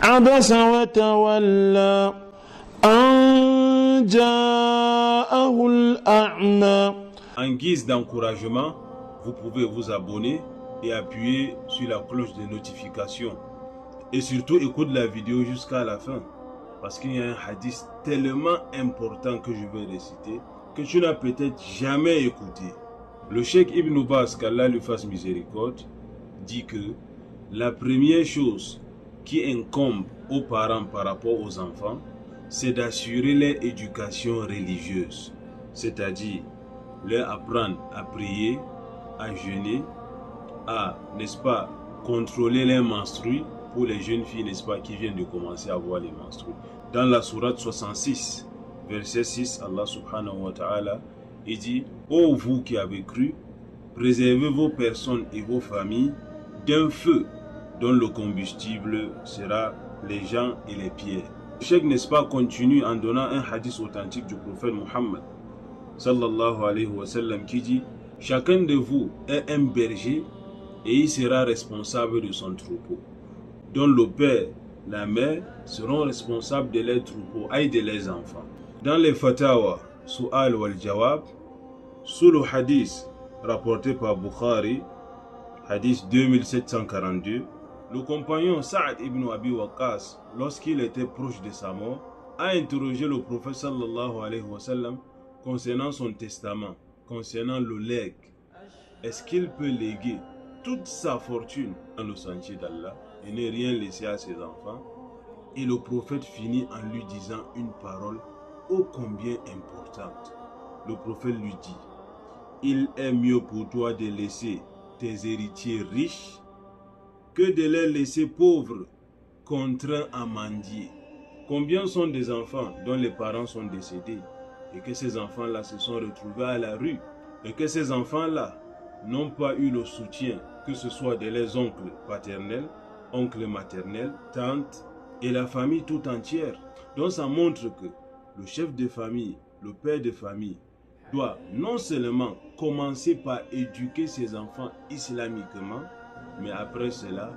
عبس وتولى أن جاءه الأعمى. En guise d'encouragement, vous pouvez vous abonner et appuyer sur la cloche de notification. Et surtout, écoute la vidéo jusqu'à la fin. Parce qu'il y a un hadith tellement important que je vais réciter que tu n'as peut-être jamais écouté. Le Cheikh Ibn Baz, qu'Allah lui fasse miséricorde, dit que la première chose qui incombe aux parents par rapport aux enfants, c'est d'assurer leur éducation religieuse. C'est-à-dire leur apprendre à prier, à jeûner, à, n'est-ce pas, contrôler les menstrues pour les jeunes filles, n'est-ce pas, qui viennent de commencer à voir les menstrues. Dans la sourate 66, verset 6, Allah subhanahu wa ta'ala, il dit: ô vous qui avez cru, préservez vos personnes et vos familles d'un feu dont le combustible sera les gens et les pierres. Le cheikh, n'est-ce pas, continue en donnant un hadith authentique du prophète Muhammad sallallahu alayhi wa sallam qui dit: chacun de vous est un berger et il sera responsable de son troupeau, dont le père, la mère seront responsables de leurs troupeaux et de leurs enfants. Dans les Fatawa, Su'al wal Jawab, sous le hadith rapporté par Bukhari, hadith 2742, le compagnon Sa'ad ibn Abi Waqqas, lorsqu'il était proche de sa mort, a interrogé le prophète sallallahu alayhi wa sallam concernant son testament, concernant le legs. Est-ce qu'il peut léguer toute sa fortune dans le sentier d'Allah et ne rien laisser à ses enfants? Et le prophète finit en lui disant une parole ô combien importante. Le prophète lui dit: il est mieux pour toi de laisser tes héritiers riches que de les laisser pauvres, contraints à mendier. Combien sont des enfants dont les parents sont décédés et que ces enfants-là se sont retrouvés à la rue et que ces enfants-là n'ont pas eu le soutien, que ce soit de leurs oncles paternels, oncles maternels, tantes et la famille tout entière. Donc ça montre que le chef de famille, le père de famille, doit non seulement commencer par éduquer ses enfants islamiquement, mais après cela,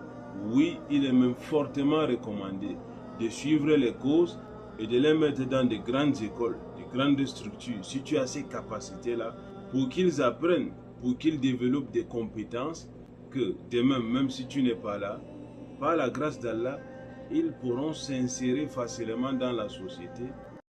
oui, il est même fortement recommandé de suivre les causes et de les mettre dans de grandes écoles, de grandes structures, si tu as ces capacités-là, pour qu'ils apprennent, pour qu'ils développent des compétences que demain, même si tu n'es pas là, par la grâce d'Allah, ils pourront s'insérer facilement dans la société